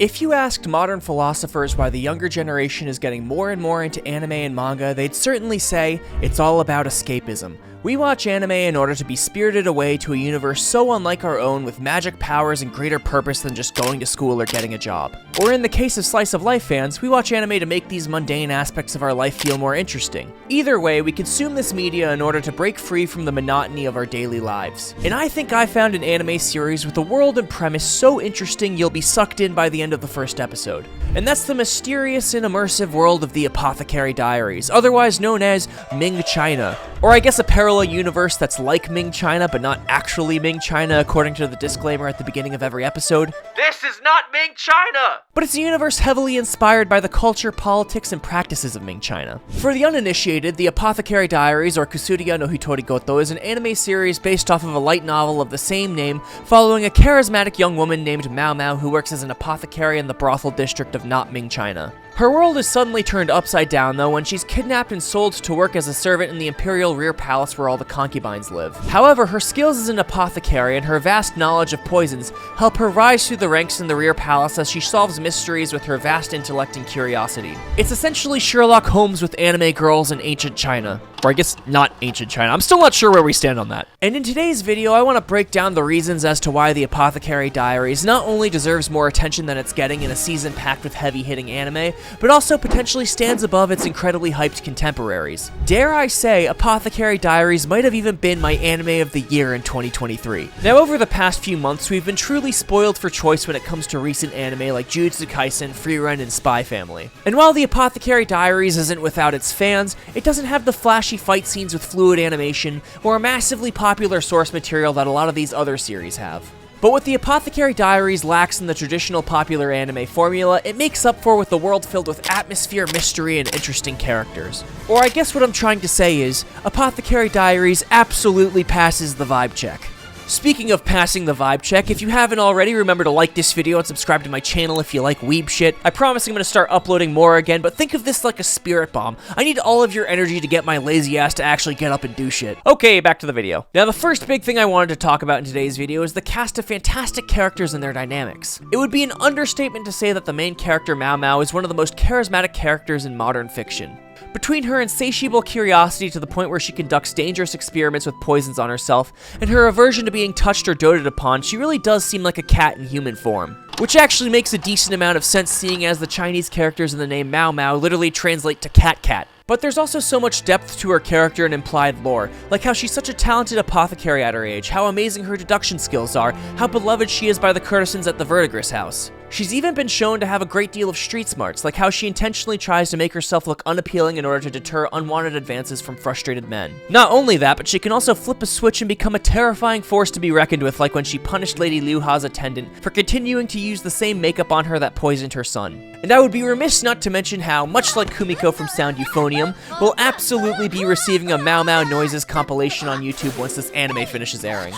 If you asked modern philosophers why the younger generation is getting more and more into anime and manga, they'd certainly say it's all about escapism. We watch anime in order to be spirited away to a universe so unlike our own with magic powers and greater purpose than just going to school or getting a job. Or in the case of slice of life fans, we watch anime to make these mundane aspects of our life feel more interesting. Either way, we consume this media in order to break free from the monotony of our daily lives. And I think I found an anime series with a world and premise so interesting you'll be sucked in by the end of the first episode. And that's the mysterious and immersive world of the Apothecary Diaries, otherwise known as Ming China. Or I guess a parallel universe that's like Ming China, but not actually Ming China, according to the disclaimer at the beginning of every episode. This is not Ming China! But it's a universe heavily inspired by the culture, politics, and practices of Ming China. For the uninitiated, the Apothecary Diaries, or Kusuriya no Hitori Goto, is an anime series based off of a light novel of the same name, following a charismatic young woman named Maomao who works as an apothecary in the brothel district of not Ming China. Her world is suddenly turned upside down, though, when she's kidnapped and sold to work as a servant in the imperial rear palace where all the concubines live. However, her skills as an apothecary and her vast knowledge of poisons help her rise through the ranks in the rear palace as she solves mysteries with her vast intellect and curiosity. It's essentially Sherlock Holmes with anime girls in ancient China. Or I guess not ancient China. I'm still not sure where we stand on that. And in today's video, I want to break down the reasons as to why the Apothecary Diaries not only deserves more attention than it's getting in a season packed with heavy-hitting anime, but also potentially stands above its incredibly hyped contemporaries. Dare I say, Apothecary Diaries might have even been my anime of the year in 2023. Now, over the past few months, we've been truly spoiled for choice when it comes to recent anime like Jujutsu Kaisen, Frieren, and Spy Family. And while the Apothecary Diaries isn't without its fans, it doesn't have the flashy fight scenes with fluid animation or a massively popular source material that a lot of these other series have. But what the Apothecary Diaries lacks in the traditional popular anime formula, it makes up for with a world filled with atmosphere, mystery, and interesting characters. Or I guess what I'm trying to say is, Apothecary Diaries absolutely passes the vibe check. Speaking of passing the vibe check, if you haven't already, remember to like this video and subscribe to my channel if you like weeb shit. I promise I'm going to start uploading more again, but think of this like a spirit bomb. I need all of your energy to get my lazy ass to actually get up and do shit. Okay, back to the video. Now, the first big thing I wanted to talk about in today's video is the cast of fantastic characters and their dynamics. It would be an understatement to say that the main character, Maomao, is one of the most charismatic characters in modern fiction. Between her insatiable curiosity to the point where she conducts dangerous experiments with poisons on herself, and her aversion to being touched or doted upon, she really does seem like a cat in human form. Which actually makes a decent amount of sense, seeing as the Chinese characters in the name Maomao literally translate to cat. But there's also so much depth to her character and implied lore, like how she's such a talented apothecary at her age, how amazing her deduction skills are, how beloved she is by the courtesans at the Verdigris house. She's even been shown to have a great deal of street smarts, like how she intentionally tries to make herself look unappealing in order to deter unwanted advances from frustrated men. Not only that, but she can also flip a switch and become a terrifying force to be reckoned with, like when she punished Lady Liu Ha's attendant for continuing to use the same makeup on her that poisoned her son. And I would be remiss not to mention how, much like Kumiko from Sound Euphonium, will absolutely be receiving a Maomao Noises compilation on YouTube once this anime finishes airing.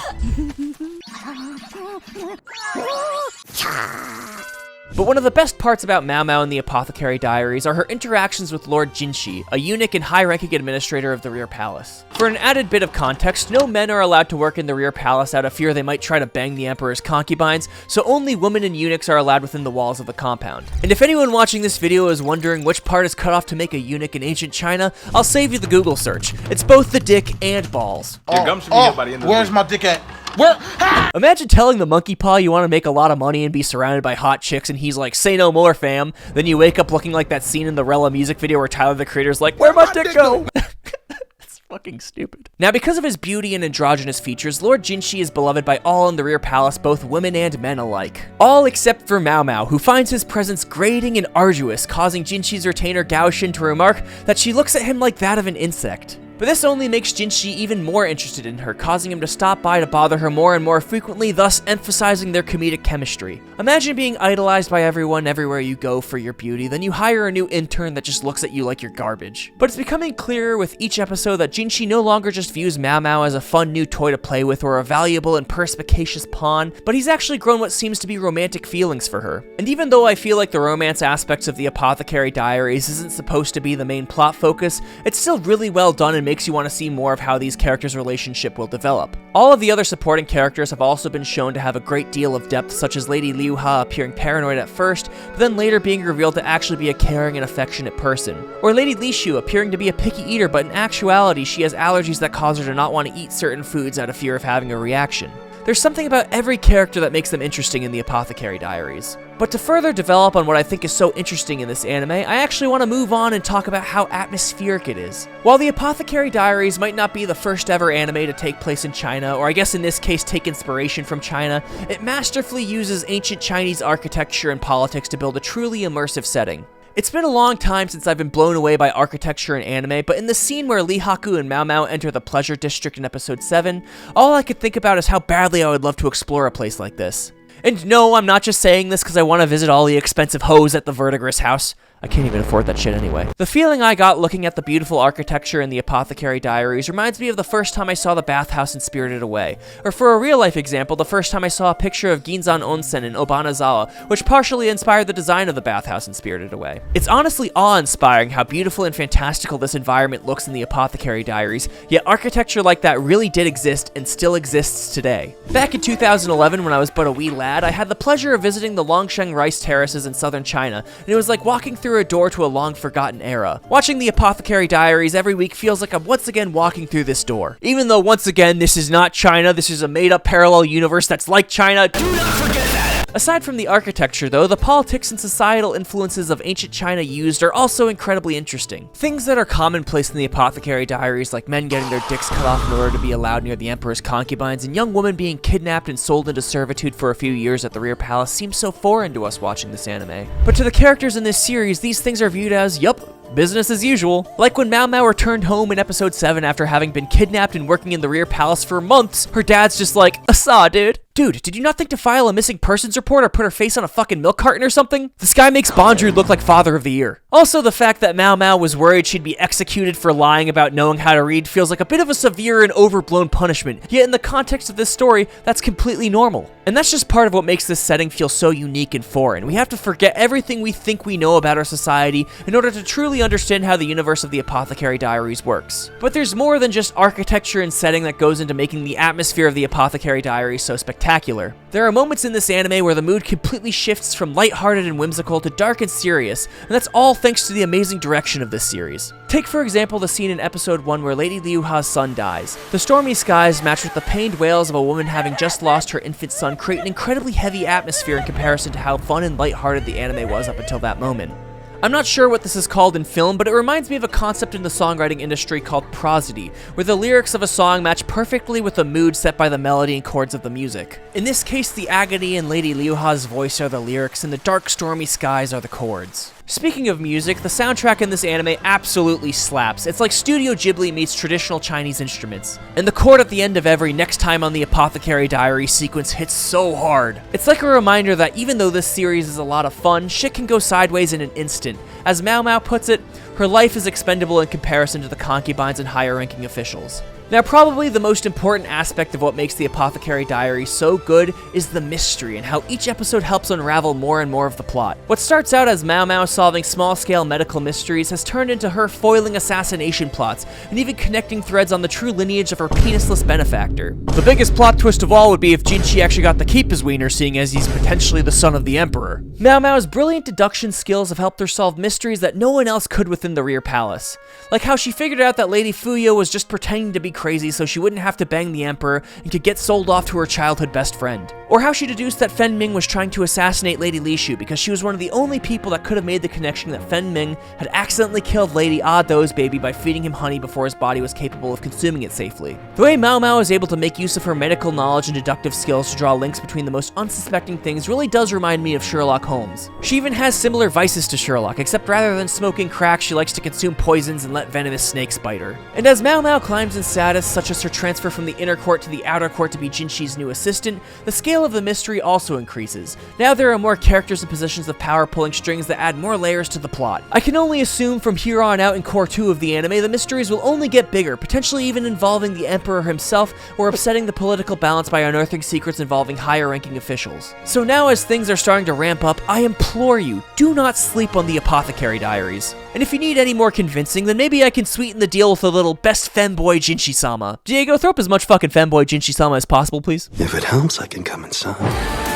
But one of the best parts about Maomao in the Apothecary Diaries are her interactions with Lord Jinshi, a eunuch and high-ranking administrator of the rear palace. For an added bit of context, no men are allowed to work in the rear palace out of fear they might try to bang the emperor's concubines, so only women and eunuchs are allowed within the walls of the compound. And if anyone watching this video is wondering which part is cut off to make a eunuch in ancient China, I'll save you the Google search. It's both the dick and balls. Where's my dick at? Imagine telling the monkey paw you want to make a lot of money and be surrounded by hot chicks, and he's like, say no more, fam. Then you wake up looking like that scene in the Rella music video where Tyler the Creator's like, where'd my dick go? It's fucking stupid. Now, because of his beauty and androgynous features, Lord Jinshi is beloved by all in the rear palace, both women and men alike. All except for Maomao, who finds his presence grating and arduous, causing Jinshi's retainer Gaoshin to remark that she looks at him like that of an insect. But this only makes Jinshi even more interested in her, causing him to stop by to bother her more and more frequently, thus emphasizing their comedic chemistry. Imagine being idolized by everyone everywhere you go for your beauty, then you hire a new intern that just looks at you like you're garbage. But it's becoming clearer with each episode that Jinshi no longer just views Maomao as a fun new toy to play with or a valuable and perspicacious pawn, but he's actually grown what seems to be romantic feelings for her. And even though I feel like the romance aspects of the Apothecary Diaries isn't supposed to be the main plot focus, it's still really well done and makes you want to see more of how these characters' relationship will develop. All of the other supporting characters have also been shown to have a great deal of depth, such as Lady Liu Ha appearing paranoid at first, but then later being revealed to actually be a caring and affectionate person. Or Lady Li Shu appearing to be a picky eater, but in actuality she has allergies that cause her to not want to eat certain foods out of fear of having a reaction. There's something about every character that makes them interesting in the Apothecary Diaries. But to further develop on what I think is so interesting in this anime, I actually want to move on and talk about how atmospheric it is. While the Apothecary Diaries might not be the first ever anime to take place in China, or I guess in this case take inspiration from China, it masterfully uses ancient Chinese architecture and politics to build a truly immersive setting. It's been a long time since I've been blown away by architecture in anime, but in the scene where Lee Haku and Maomao enter the Pleasure District in episode 7, all I could think about is how badly I would love to explore a place like this. And no, I'm not just saying this because I want to visit all the expensive hoes at the Verdigris house. I can't even afford that shit anyway. The feeling I got looking at the beautiful architecture in the Apothecary Diaries reminds me of the first time I saw the bathhouse in Spirited Away. Or for a real-life example, the first time I saw a picture of Ginzan Onsen in Obanazawa, which partially inspired the design of the bathhouse in Spirited Away. It's honestly awe-inspiring how beautiful and fantastical this environment looks in the Apothecary Diaries, yet architecture like that really did exist and still exists today. Back in 2011, when I was but a wee lad, I had the pleasure of visiting the Longsheng rice terraces in southern China, and it was like walking through a door to a long-forgotten era. Watching the Apothecary Diaries every week feels like I'm once again walking through this door. Even though, once again, this is not China, this is a made-up parallel universe that's like China. Do not forget that! Aside from the architecture, though, the politics and societal influences of ancient China used are also incredibly interesting. Things that are commonplace in the Apothecary Diaries, like men getting their dicks cut off in order to be allowed near the Emperor's concubines, and young women being kidnapped and sold into servitude for a few years at the Rear Palace, seem so foreign to us watching this anime. But to the characters in this series, these things are viewed as, yup, business as usual. Like when Maomao returned home in episode 7 after having been kidnapped and working in the Rear Palace for months, her dad's just like, "Asa, dude. Dude, did you not think to file a missing persons report or put her face on a fucking milk carton or something? This guy makes Bondrewd look like Father of the Year." Also, the fact that Maomao was worried she'd be executed for lying about knowing how to read feels like a bit of a severe and overblown punishment, yet in the context of this story, that's completely normal. And that's just part of what makes this setting feel so unique and foreign. We have to forget everything we think we know about our society in order to truly understand how the universe of the Apothecary Diaries works. But there's more than just architecture and setting that goes into making the atmosphere of the Apothecary Diaries so spectacular. There are moments in this anime where the mood completely shifts from lighthearted and whimsical to dark and serious, and that's all thanks to the amazing direction of this series. Take for example the scene in episode 1 where Lady Liu Ha's son dies. The stormy skies matched with the pained wails of a woman having just lost her infant son create an incredibly heavy atmosphere in comparison to how fun and lighthearted the anime was up until that moment. I'm not sure what this is called in film, but it reminds me of a concept in the songwriting industry called prosody, where the lyrics of a song match perfectly with the mood set by the melody and chords of the music. In this case, the agony in Lady Liu Ha's voice are the lyrics, and the dark, stormy skies are the chords. Speaking of music, the soundtrack in this anime absolutely slaps. It's like Studio Ghibli meets traditional Chinese instruments. And the chord at the end of every Next Time on the Apothecary Diary sequence hits so hard. It's like a reminder that even though this series is a lot of fun, shit can go sideways in an instant. As Maomao puts it, her life is expendable in comparison to the concubines and higher-ranking officials. Now, probably the most important aspect of what makes the Apothecary Diaries so good is the mystery and how each episode helps unravel more and more of the plot. What starts out as Maomao solving small-scale medical mysteries has turned into her foiling assassination plots and even connecting threads on the true lineage of her penisless benefactor. The biggest plot twist of all would be if Jinchi actually got to keep his wiener, seeing as he's potentially the son of the Emperor. Maomao's brilliant deduction skills have helped her solve mysteries that no one else could within the Rear Palace. Like how she figured out that Lady Fuyo was just pretending to be crazy so she wouldn't have to bang the Emperor and could get sold off to her childhood best friend. Or how she deduced that Fen Ming was trying to assassinate Lady Li Shu because she was one of the only people that could have made the connection that Fen Ming had accidentally killed Lady Ah Do's baby by feeding him honey before his body was capable of consuming it safely. The way Maomao is able to make use of her medical knowledge and deductive skills to draw links between the most unsuspecting things really does remind me of Sherlock Holmes. She even has similar vices to Sherlock, except rather than smoking crack, she likes to consume poisons and let venomous snakes bite her. And as Maomao climbs in status, such as her transfer from the inner court to the outer court to be Jinchi's new assistant, the scale of the mystery also increases. Now there are more characters and positions of power pulling strings that add more layers to the plot. I can only assume from here on out in Core 2 of the anime, the mysteries will only get bigger, potentially even involving the Emperor himself, or upsetting the political balance by unearthing secrets involving higher ranking officials. So now as things are starting to ramp up up, I implore you, do not sleep on the Apothecary Diaries. And if you need any more convincing, then maybe I can sweeten the deal with a little best femboy Jinshi-sama. Diego, throw up as much fucking femboy Jinshi-sama as possible, please. If it helps, I can come inside.